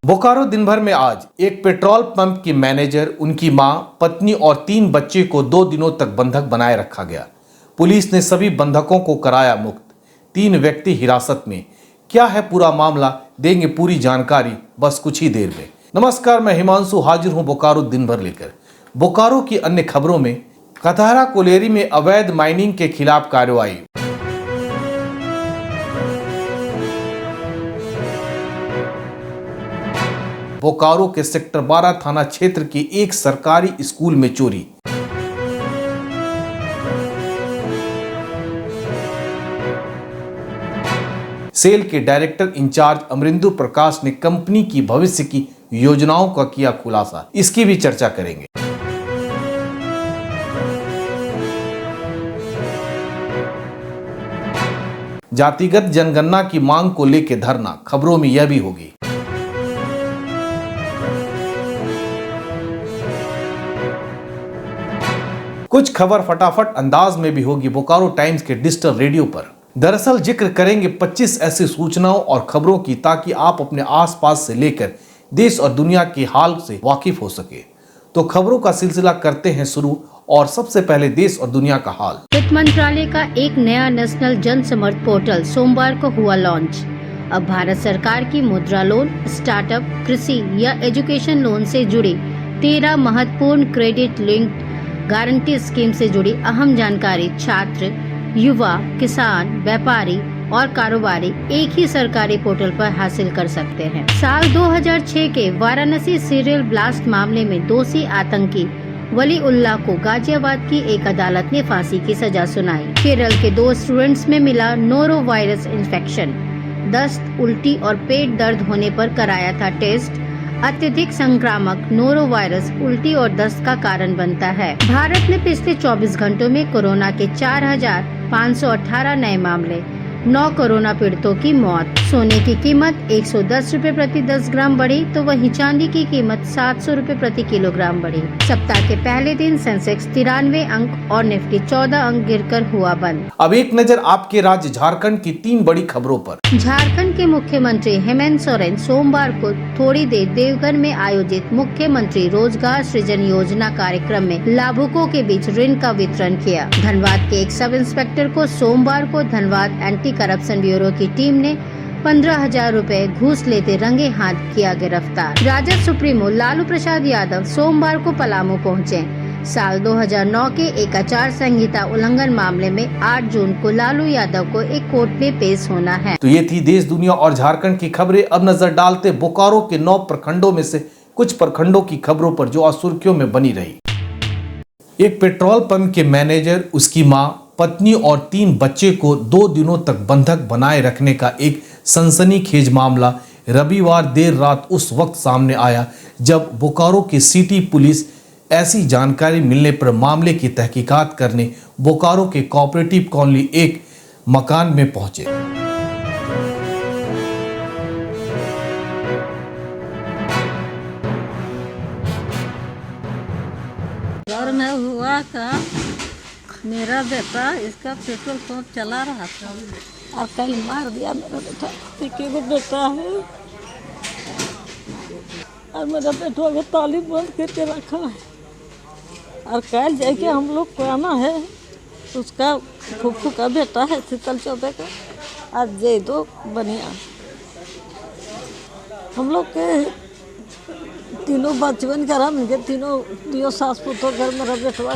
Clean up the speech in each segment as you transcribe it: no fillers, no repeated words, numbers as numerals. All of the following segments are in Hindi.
बोकारो दिन भर में आज एक पेट्रोल पंप की मैनेजर, उनकी मां, पत्नी और 3 बच्चे को 2 दिनों तक बंधक बनाए रखा गया। पुलिस ने सभी बंधकों को कराया मुक्त। 3 व्यक्ति हिरासत में। क्या है पूरा मामला, देंगे पूरी जानकारी बस कुछ ही देर में। नमस्कार, मैं हिमांशु हाजिर हूं बोकारो दिन भर लेकर। बोकारो की अन्य खबरों में कतहरा कोलेरी में अवैध माइनिंग के खिलाफ कार्रवाई। बोकारो के सेक्टर 12 थाना क्षेत्र के एक सरकारी स्कूल में चोरी। सेल के डायरेक्टर इंचार्ज अमरिंदु प्रकाश ने कंपनी की भविष्य की योजनाओं का किया खुलासा। इसकी भी चर्चा करेंगे। जातिगत जनगणना की मांग को लेकर धरना, खबरों में यह भी होगी। कुछ खबर फटाफट अंदाज में भी होगी बोकारो टाइम्स के डिजिटल रेडियो पर। दरअसल जिक्र करेंगे 25 ऐसी सूचनाओं और खबरों की ताकि आप अपने आसपास से लेकर देश और दुनिया के हाल से वाकिफ हो सके। तो खबरों का सिलसिला करते हैं शुरू, और सबसे पहले देश और दुनिया का हाल। वित्त मंत्रालय का एक नया नेशनल जन समर्थ पोर्टल सोमवार को हुआ लॉन्च। अब भारत सरकार की मुद्रा लोन, स्टार्टअप, कृषि या एजुकेशन लोन से जुड़ी 13 महत्वपूर्ण क्रेडिट लिंक्ड गारंटी स्कीम से जुड़ी अहम जानकारी छात्र, युवा, किसान, व्यापारी और कारोबारी एक ही सरकारी पोर्टल पर हासिल कर सकते हैं। साल 2006 के वाराणसी सीरियल ब्लास्ट मामले में दोषी आतंकी वलीउल्लाह को गाजियाबाद की एक अदालत ने फांसी की सजा सुनाई। केरल के 2 स्टूडेंट्स में मिला नोरो वायरस इन्फेक्शन। दस्त, उल्टी और पेट दर्द होने पर कराया था टेस्ट। अत्यधिक संक्रामक नोरो वायरस उल्टी और दस्त का कारण बनता है। भारत में पिछले 24 घंटों में कोरोना के 4,518 नए मामले, 9 कोरोना पीड़ितों की मौत। सोने की कीमत 110 रुपए प्रति 10 ग्राम बढ़ी, तो वहीं चांदी की कीमत 700 रुपए प्रति किलोग्राम बढ़ी। सप्ताह के पहले दिन सेंसेक्स 93 अंक और निफ्टी 14 अंक गिरकर हुआ बंद। अब एक नजर आपके राज्य झारखंड की 3 बड़ी खबरों पर। झारखंड के मुख्यमंत्री हेमंत सोरेन सोमवार को थोड़ी देर देवघर में आयोजित मुख्यमंत्री रोजगार सृजन योजना कार्यक्रम में लाभुकों के बीच ऋण का वितरण किया। धनबाद के एक सब इंस्पेक्टर को सोमवार को धनबाद एंटी करप्शन ब्यूरो की टीम ने 15,000 रुपए घूस लेते रंगे हाथ किया गिरफ्तार। राजद सुप्रीमो लालू प्रसाद यादव सोमवार को पलामू पहुंचे। साल 2009 के एक आचार संहिता उल्लंघन मामले में 8 जून को लालू यादव को एक कोर्ट में पेश होना है। तो ये थी देश, दुनिया और झारखंड की खबरें। अब नजर डालते बोकारो के 9 प्रखंडों में से कुछ प्रखंडों की खबरों पर जो आज सुर्खियों में बनी रही। एक पेट्रोल पंप के मैनेजर, उसकी मां, पत्नी और 3 बच्चे को 2 दिनों तक बंधक बनाए रखने का एक सनसनीखेज मामला रविवार देर रात उस वक्त सामने आया जब बोकारो की सिटी पुलिस ऐसी जानकारी मिलने पर मामले की तहकीकात करने बोकारो के कोऑपरेटिव कॉलोनी एक मकान में पहुंचे। घर में हुआ था, मेरा बेटा इसका पेट्रोल पंप चला रहा था और कल मार दिया मेरा बेटा। एक बेटा है और मेरा बेटा को ताली बंद करके रखा है। और कल जाके हम लोग को आना है, उसका फूफू का बेटा है शीतल चौबे का, आज जे 2 बनिया। हम लोग के तीनों बचपन का रहा, मुझे तीनों सास पुतों घर मेरा बेटवा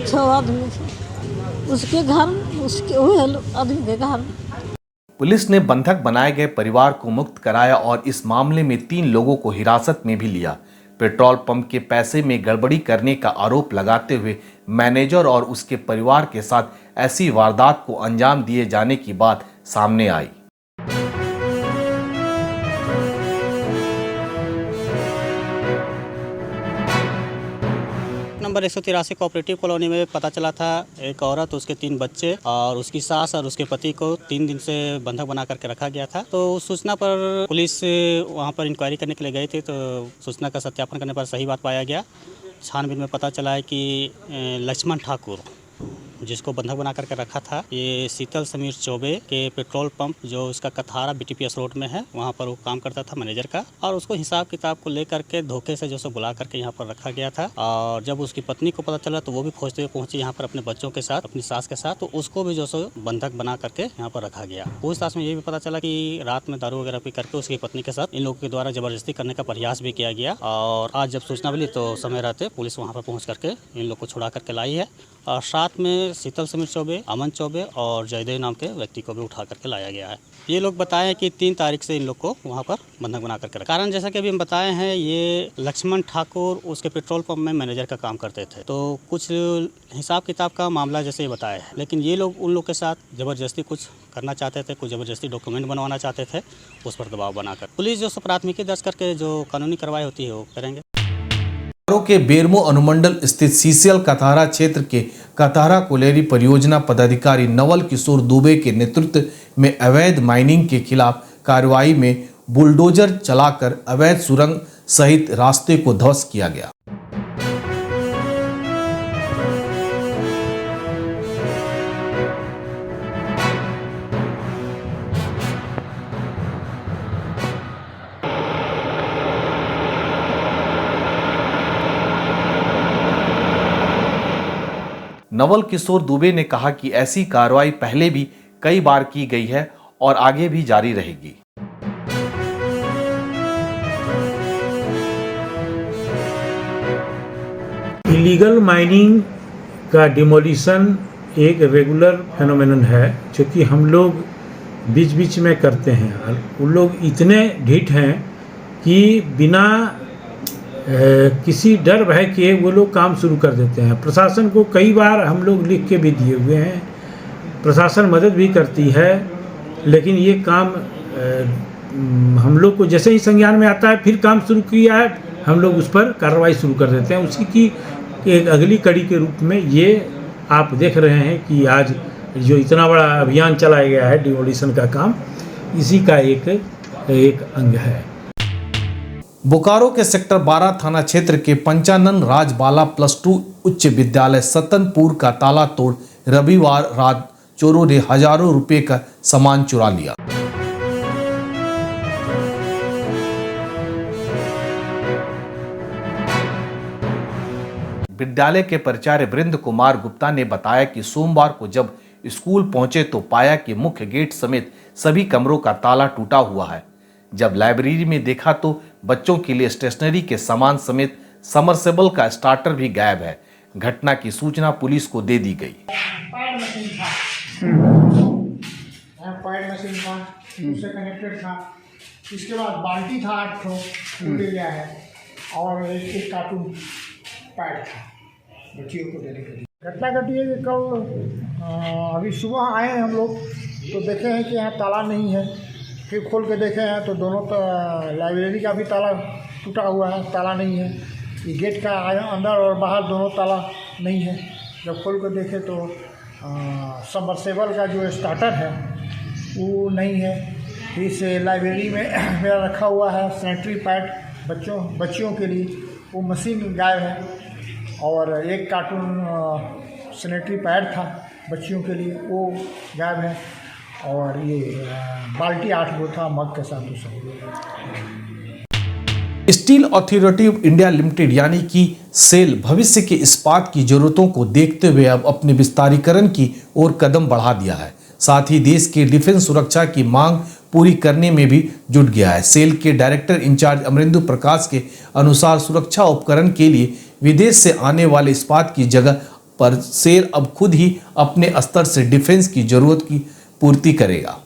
6 आदमी थे। उसके घर, उसके आदमी के घर। पुलिस ने बंधक बनाए गए परिवार को मुक्त कराया और इस मामले में 3 लोगों को हिरासत में भी लिया। पेट्रोल पंप के पैसे में गड़बड़ी करने का आरोप लगाते हुए मैनेजर और उसके परिवार के साथ ऐसी वारदात को अंजाम दिए जाने की बात सामने आई। नंबर 183 कोऑपरेटिव कॉलोनी में पता चला था एक औरत, उसके 3 बच्चे और उसकी सास और उसके पति को 3 दिन से बंधक बना करके रखा गया था। तो उस सूचना पर पुलिस वहां पर इंक्वायरी करने के लिए गए थे, तो सूचना का सत्यापन करने पर सही बात पाया गया। छानबीन में पता चला है कि लक्ष्मण ठाकुर जिसको बंधक बना करके रखा था, ये शीतल समीर चौबे के पेट्रोल पंप जो उसका कथारा BTPS रोड में है, वहाँ पर वो काम करता था मैनेजर का। और उसको हिसाब किताब को लेकर के धोखे से जो सो बुला करके यहाँ पर रखा गया था। और जब उसकी पत्नी को पता चला तो वो भी खोजते हुए पहुंची यहाँ पर अपने बच्चों के साथ, अपनी सास के साथ, तो उसको भी जो सो बंधक बना करके यहाँ पर रखा गया। पूछताछ में ये भी पता चला कि रात में दारू वगैरह पी करके उसकी पत्नी के साथ इन लोगों के द्वारा जबरदस्ती करने का प्रयास भी किया गया। और आज जब सूचना मिली तो समय रहते पुलिस वहाँ पर पहुँच करके इन लोग को छुड़ा करके लाई है। और साथ में शीतल समीर चौबे, अमन चौबे और जयदेव नाम के व्यक्ति को भी उठा करके लाया गया है। ये लोग बताएं कि 3 तारीख से इन लोग को वहाँ पर बंधक बना करके रखा। कारण जैसा कि अभी हम बताए हैं, ये लक्ष्मण ठाकुर उसके पेट्रोल पंप में मैनेजर का काम करते थे, तो कुछ हिसाब किताब का मामला जैसे बताया है। लेकिन ये लोग उन लोग के साथ ज़बरदस्ती कुछ करना चाहते थे, कुछ ज़बरदस्ती डॉक्यूमेंट बनवाना चाहते थे, उस पर दबाव बनाकर पुलिस जो प्राथमिकी दर्ज करके जो कानूनी कार्रवाई होती है वो करेंगे। के बेरमो अनुमंडल स्थित सीसीएल कथारा क्षेत्र के कथारा कोलेरी परियोजना पदाधिकारी नवल किशोर दुबे के नेतृत्व में अवैध माइनिंग के खिलाफ कार्रवाई में बुलडोजर चलाकर अवैध सुरंग सहित रास्ते को ध्वस्त किया गया। नवल किशोर दुबे ने कहा कि ऐसी कार्रवाई पहले भी कई बार की गई है और आगे भी जारी रहेगी। इलीगल माइनिंग का डिमोलिशन एक रेगुलर फेनोमेनन है जो कि हम लोग बीच बीच में करते हैं। और उन लोग इतने ढीठ हैं कि बिना किसी डर भय के वो लोग काम शुरू कर देते हैं। प्रशासन को कई बार हम लोग लिख के भी दिए हुए हैं, प्रशासन मदद भी करती है, लेकिन ये काम हम लोग को जैसे ही संज्ञान में आता है, फिर काम शुरू किया है, हम लोग उस पर कार्रवाई शुरू कर देते हैं। उसी की एक अगली कड़ी के रूप में ये आप देख रहे हैं कि आज जो इतना बड़ा अभियान चलाया गया है डिमोलिशन का काम, इसी का एक अंग है। बोकारो के सेक्टर 12 थाना क्षेत्र के पंचानन राजबाला +2 उच्च विद्यालय सतनपुर का ताला तोड़ रविवार रात चोरों ने हजारों रुपए का सामान चुरा लिया। विद्यालय के प्राचार्य वृंद कुमार गुप्ता ने बताया कि सोमवार को जब स्कूल पहुंचे तो पाया कि मुख्य गेट समेत सभी कमरों का ताला टूटा हुआ है। जब लाइब्रेरी में देखा तो बच्चों के लिए स्टेशनरी के सामान समेत समरसेबल का स्टार्टर भी गायब है। घटना की सूचना पुलिस को दे दी गई। पैड मशीन था, उससे कनेक्टेड था। इसके बाद बाल्टी था 8 ठो, ले गया है, और एक कार्टून पैड था बच्चियों को देने के लिए। घटना घटी है कि कल अभी सुबह आए हैं हम लोग, तो देखे हैं कि यहाँ ताला नहीं है। फिर खोल के देखे हैं तो दोनों लाइब्रेरी का भी ताला टूटा हुआ है, ताला नहीं है। ये गेट का अंदर और बाहर दोनों ताला नहीं है। जब खोल के देखे तो सबमर्सिबल का जो स्टार्टर है वो नहीं है। इस लाइब्रेरी में मेरा रखा हुआ है सैनिटरी पैड बच्चियों के लिए, वो मशीन गायब है। और एक कार्टून सैनिटरी पैड था बच्चियों के लिए, वो गायब है। और ये बाल्टी 8 गो था मग के साथ। Steel authority of India limited यानी कि सेल भविष्य के इस्पात की जरूरतों को देखते हुए अब अपने विस्तारीकरण की ओर कदम बढ़ा दिया है। साथ ही देश की डिफेंस सुरक्षा की मांग पूरी करने में भी जुट गया है। सेल के डायरेक्टर इंचार्ज अमरेंद्र प्रकाश के अनुसार सुरक्षा उपकरण के लिए विदेश से आने वाले इस्पात की जगह पर सेल अब खुद ही अपने स्तर से डिफेंस की जरूरत की पूर्ति करेगा।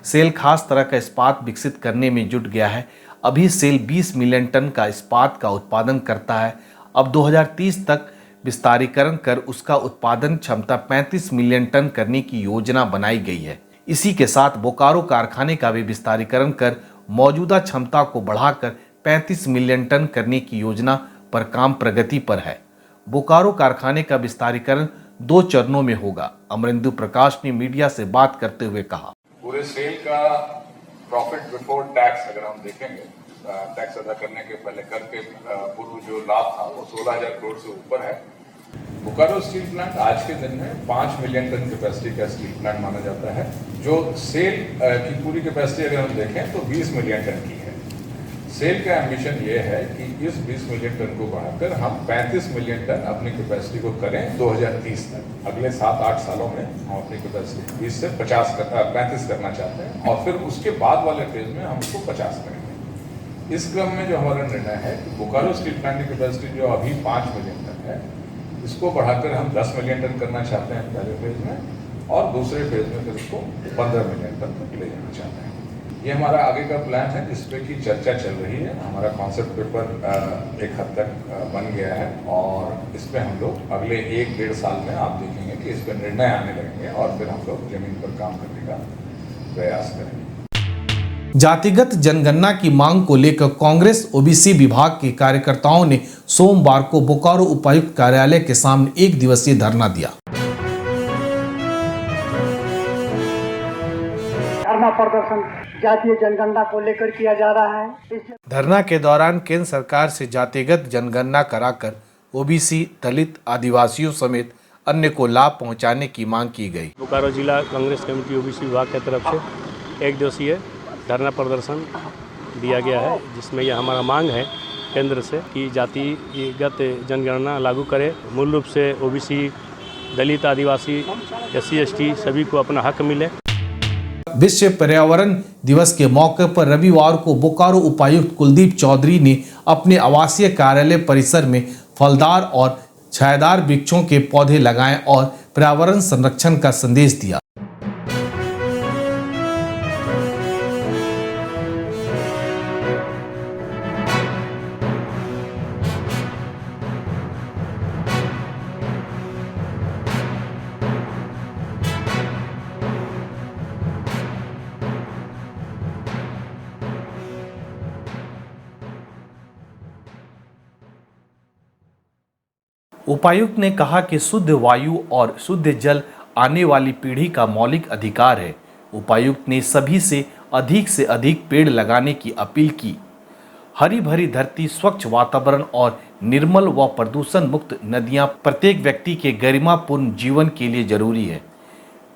सेल खास तरह का इस्पात विकसित करने में जुट गया है। अभी सेल 20 मिलियन टन का इस्पात का उत्पादन करता है। अब 2030 तक विस्तारीकरण कर उसका उत्पादन क्षमता 35 मिलियन टन करने की योजना बनाई गई है। इसी के साथ बोकारो कारखाने का भी विस्तारीकरण कर मौजूदा क्षमता को बढ़ाकर 35 मिलियन टन करने की योजना पर काम प्रगति पर है। बोकारो कारखाने का विस्तारीकरण 2 चरणों में होगा। अमरेंदु प्रकाश ने मीडिया से बात करते हुए कहा, पूरे सेल का प्रॉफिट बिफोर टैक्स अगर हम देखेंगे, टैक्स अदा करने के पहले कर के पूर्व जो लाभ था वो 16,000 करोड़ से ऊपर है। बोकारो स्टील प्लांट आज के दिन में 5 मिलियन टन कैपेसिटी का स्टील प्लांट माना जाता है। जो सेल की पूरी कैपेसिटी अगर हम देखें तो 20 मिलियन टन की है। सेल का एम्बिशन ये है कि इस 20 मिलियन टन को बढ़ाकर हम 35 मिलियन टन अपनी कैपेसिटी को करें 2030 तक। अगले 7-8 सालों में हम अपनी कैपेसिटी 20 से 35 करना चाहते हैं और फिर उसके बाद वाले फेज में हम उसको 50 करेंगे। इस क्रम में जो हमारा निर्णय है कि बोकारो स्टील प्लांट की कैपेसिटी जो अभी 5 मिलियन टन है, इसको बढ़ाकर हम 10 मिलियन टन करना चाहते हैं पहले फेज में और दूसरे फेज में फिर उसको 15 मिलियन टन तक ले जाना चाहते हैं। ये हमारा आगे का प्लान है जिस पे की चर्चा चल रही है। हमारा कॉन्सेप्ट पेपर एक हद तक बन गया है और इस पे हम लोग अगले 1-1.5 साल में आप देखेंगे कि इस पे निर्णय आने लगेंगे और फिर हम लोग जमीन पर काम करने का प्रयास करेंगे। जातिगत जनगणना की मांग को लेकर कांग्रेस ओबीसी विभाग के कार्यकर्ताओं ने सोमवार को बोकारो उपायुक्त कार्यालय के सामने 1 दिवसीय धरना दिया। धरना प्रदर्शन जातीय जनगणना को लेकर किया जा रहा है। धरना के दौरान केंद्र सरकार से जातिगत जनगणना कराकर ओबीसी, दलित, आदिवासियों समेत अन्य को लाभ पहुंचाने की मांग की गई। बोकारो जिला कांग्रेस कमेटी ओबीसी विभाग की तरफ से 1 दिवसीय धरना प्रदर्शन दिया गया है, जिसमें यह हमारा मांग है केंद्र से कि जातिगत जनगणना लागू करे। मूल रूप से ओबीसी, दलित, आदिवासी, SC ST सभी को अपना हक मिले। विश्व पर्यावरण दिवस के मौके पर रविवार को बोकारो उपायुक्त कुलदीप चौधरी ने अपने आवासीय कार्यालय परिसर में फलदार और छायादार वृक्षों के पौधे लगाए और पर्यावरण संरक्षण का संदेश दिया। उपायुक्त ने कहा कि शुद्ध वायु और शुद्ध जल आने वाली पीढ़ी का मौलिक अधिकार है। उपायुक्त ने सभी से अधिक पेड़ लगाने की अपील की। हरी भरी धरती, स्वच्छ वातावरण और निर्मल व प्रदूषण मुक्त नदियां प्रत्येक व्यक्ति के गरिमापूर्ण जीवन के लिए जरूरी है।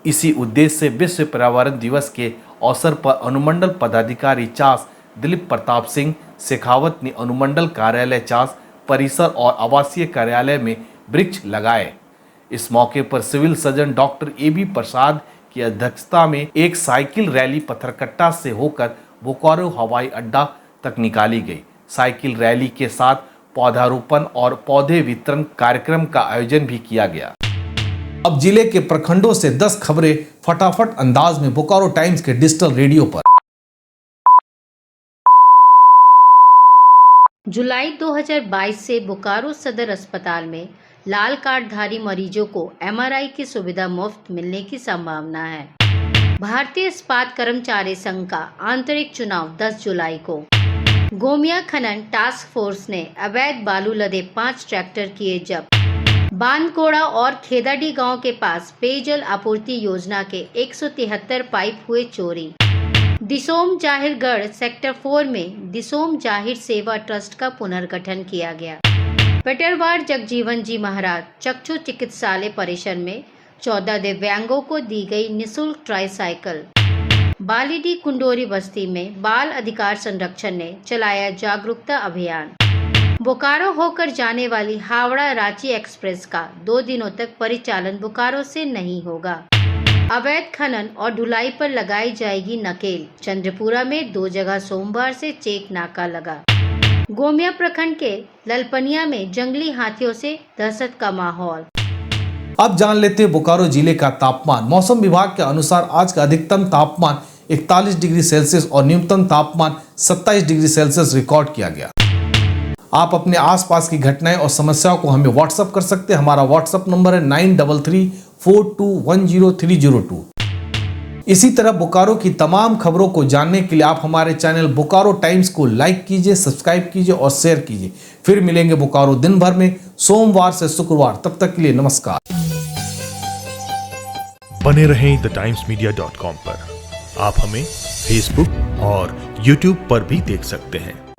इसी उद्देश्य से विश्व पर्यावरण दिवस के अवसर पर अनुमंडल पदाधिकारी चास दिलीप प्रताप सिंह शेखावत ने अनुमंडल कार्यालय चास परिसर और आवासीय कार्यालय में वृक्ष लगाए। इस मौके पर सिविल सर्जन डॉक्टर AB प्रसाद की अध्यक्षता में एक साइकिल रैली पत्थरकट्टा से होकर बोकारो हवाई अड्डा तक निकाली गई। साइकिल रैली के साथ पौधारोपण और पौधे वितरण कार्यक्रम का आयोजन भी किया गया। अब जिले के प्रखंडों से 10 खबरें फटाफट अंदाज में बोकारो टाइम्स के डिजिटल रेडियो पर। जुलाई 2022 से बोकारो सदर अस्पताल में लाल कार्डधारी मरीजों को MRI की सुविधा मुफ्त मिलने की संभावना है। भारतीय इस्पात कर्मचारी संघ का आंतरिक चुनाव 10 जुलाई को। गोमिया खनन टास्क फोर्स ने अवैध बालू लदे 5 ट्रैक्टर किए जब्त। बानकोड़ा और खेदाडी गांव के पास पेयजल आपूर्ति योजना के 173 पाइप हुए चोरी। दिसोम जाहिरगढ़ सेक्टर 4 में दिसोम जाहिर सेवा ट्रस्ट का पुनर्गठन किया गया। पेटरवार जगजीवन जी महाराज चक्षु चिकित्सालय परिसर में 14 दिव्यांगों को दी गई निःशुल्क ट्राईसाइकिल। बालीडी कुंडोरी बस्ती में बाल अधिकार संरक्षण ने चलाया जागरूकता अभियान। बोकारो होकर जाने वाली हावड़ा रांची एक्सप्रेस का 2 दिनों तक परिचालन बोकारो से नहीं होगा। अवैध खनन और ढुलाई पर लगाई जाएगी नकेल। चंद्रपुरा में 2 जगह सोमवार से चेक नाका लगा। गोमिया प्रखंड के ललपनिया में जंगली हाथियों से दहशत का माहौल। अब जान लेते हैं बोकारो जिले का तापमान। मौसम विभाग के अनुसार आज का अधिकतम तापमान 41 डिग्री सेल्सियस और न्यूनतम तापमान 27 डिग्री सेल्सियस रिकॉर्ड किया गया। आप अपने आसपास की घटनाएं और समस्याओं को हमें व्हाट्सएप कर सकते हैं। हमारा व्हाट्सएप नंबर है 9334210302। इसी तरह बोकारो की तमाम खबरों को जानने के लिए आप हमारे चैनल बोकारो टाइम्स को लाइक कीजिए, सब्सक्राइब कीजिए और शेयर कीजिए। फिर मिलेंगे बोकारो दिन भर में सोमवार से शुक्रवार। तब तक के लिए नमस्कार। बने रहें thetimes media.com पर। आप हमें फेसबुक और यूट्यूब पर भी देख सकते हैं।